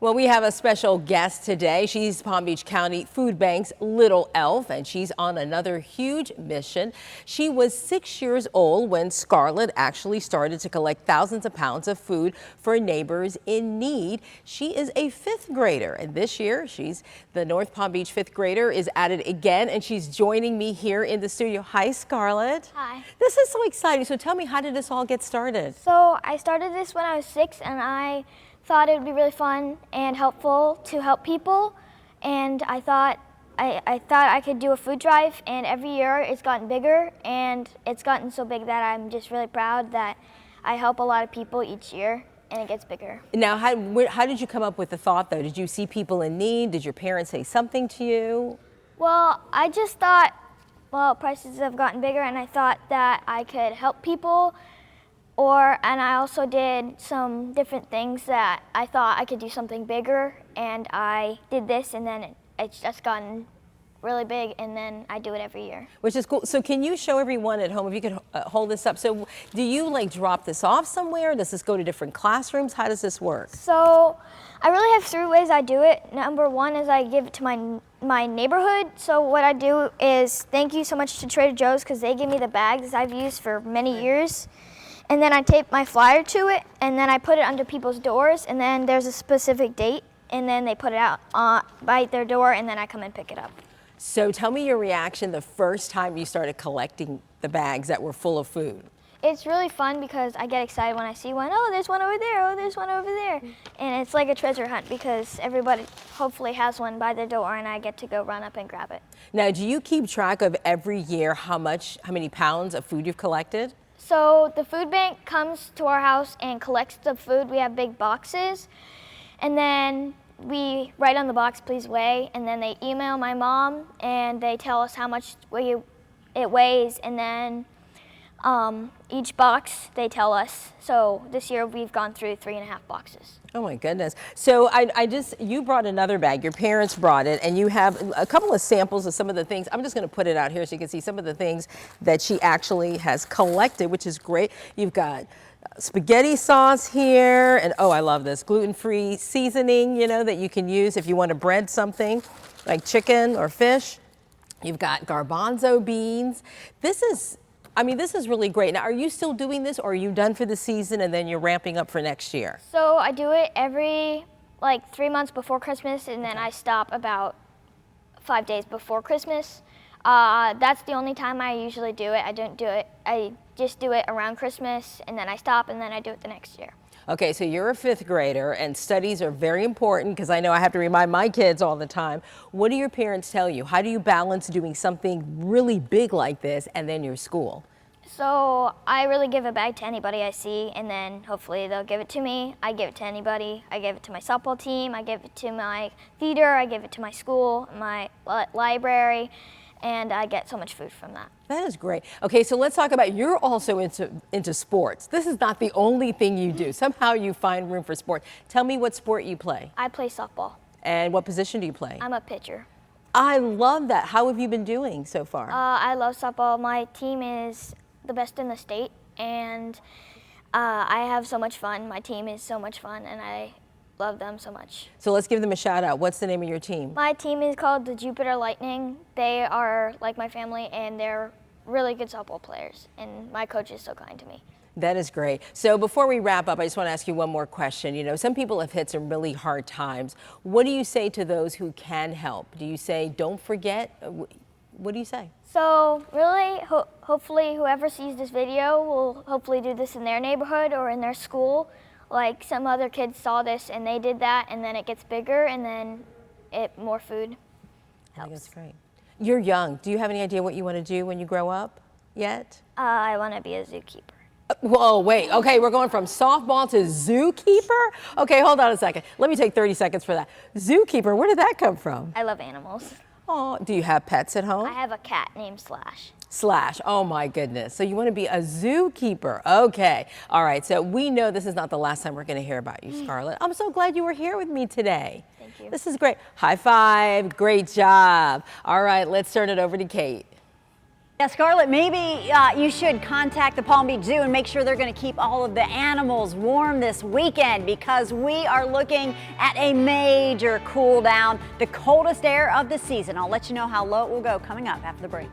Well, we have a special guest today. She's Palm Beach County Food Bank's little elf, and she's on another huge mission. She was 6 years old when Scarlett actually started to collect thousands of pounds of food for neighbors in need. She is a fifth grader, and this year the North Palm Beach fifth grader is at it again, and she's joining me here in the studio. Hi, Scarlett. Hi. This is so exciting. So tell me, how did this all get started? So I started this when I was 6, and I thought it would be really fun and helpful to help people, and I thought I could do a food drive, and every year it's gotten bigger, and it's gotten so big that I'm just really proud that I help a lot of people each year, and it gets bigger. Now, how did you come up with the thought, though? Did you see people in need? Did your parents say something to you? Well, I just thought, well, prices have gotten bigger, and I thought that I could help people. And I also did some different things that I thought I could do something bigger, and I did this, and then it's just gotten really big, and then I do it every year. Which is cool. So can you show everyone at home, if you could hold this up. So do you like drop this off somewhere? Does this go to different classrooms? How does this work? So I really have 3 ways I do it. Number 1 is I give it to my neighborhood. So what I do is thank you so much to Trader Joe's, because they give me the bags I've used for many years. And then I tape my flyer to it, and then I put it under people's doors, and then there's a specific date, and then they put it out by their door, and then I come and pick it up. So tell me your reaction the first time you started collecting the bags that were full of food. It's really fun because I get excited when I see one. Oh, there's one over there. Oh, there's one over there. And it's like a treasure hunt because everybody hopefully has one by their door, and I get to go run up and grab it. Now, do you keep track of every year how many pounds of food you've collected? So the food bank comes to our house and collects the food. We have big boxes, and then we write on the box, please weigh, and then they email my mom, and they tell us how much it weighs, and then each box they tell us. So this year we've gone through 3.5 boxes. Oh my goodness. So you brought another bag, your parents brought it, and you have a couple of samples of some of the things. I'm just gonna put it out here so you can see some of the things that she actually has collected, which is great. You've got spaghetti sauce here, and oh, I love this, gluten-free seasoning, that you can use if you want to bread something like chicken or fish. You've got garbanzo beans. This is really great. Now, are you still doing this, or are you done for the season and then you're ramping up for next year? So I do it every 3 months before Christmas, and then I stop about 5 days before Christmas. That's the only time I usually do it. I don't do it. I just do it around Christmas, and then I stop, and then I do it the next year. Okay, so you're a fifth grader, and studies are very important, because I know I have to remind my kids all the time. What do your parents tell you? How do you balance doing something really big like this and then your school? So I really give a bag to anybody I see, and then hopefully they'll give it to me. I give it to anybody. I give it to my softball team. I give it to my theater. I give it to my school, my library, and I get so much food from that. That is great. Okay, so let's talk about, you're also into sports. This is not the only thing you do. Somehow you find room for sport. Tell me what sport you play. I play softball. And what position do you play? I'm a pitcher. I love that. How have you been doing so far? I love softball. My team is the best in the state, and I have so much fun. My team is so much fun, and I love them so much. So let's give them a shout out. What's the name of your team? My team is called the Jupiter Lightning. They are like my family, and they're really good softball players, and my coach is so kind to me. That is great. So before we wrap up, I just want to ask you one more question. Some people have hit some really hard times. What do you say to those who can help? Do you say, don't forget? What do you say? So really, hopefully whoever sees this video will hopefully do this in their neighborhood or in their school. Like some other kids saw this and they did that, and then it gets bigger, and then more food helps. I think that's great. You're young. Do you have any idea what you want to do when you grow up yet? I want to be a zookeeper. Whoa, wait. Okay, we're going from softball to zookeeper? Okay, hold on a second. Let me take 30 seconds for that. Zookeeper, where did that come from? I love animals. Oh, do you have pets at home? I have a cat named Slash. Slash, oh my goodness. So you want to be a zookeeper. Okay. All right, so we know this is not the last time we're going to hear about you, Scarlett. I'm so glad you were here with me today. Thank you. This is great. High five. Great job. All right, let's turn it over to Kate. Yeah, Scarlett, maybe you should contact the Palm Beach Zoo and make sure they're going to keep all of the animals warm this weekend, because we are looking at a major cool down, the coldest air of the season. I'll let you know how low it will go coming up after the break.